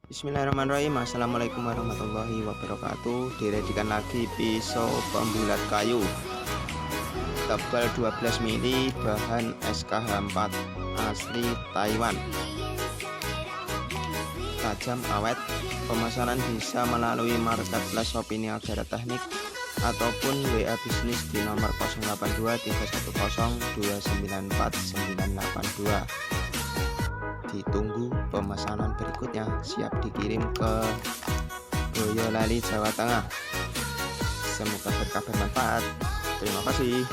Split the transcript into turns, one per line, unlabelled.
Bismillahirrahmanirrahim. Assalamualaikum warahmatullahi wabarakatuh. Direadikan lagi pisau pembulat kayu tebal 12 mili, bahan SKH4 asli Taiwan, tajam awet. Pemesanan bisa melalui marketplace Shopee Niagara Teknik ataupun WA bisnis di nomor 082 310 294 982. Ditunggu pemesanan berikutnya, siap dikirim ke Boyolali, Jawa Tengah. Semoga berkah bermanfaat. Terima kasih.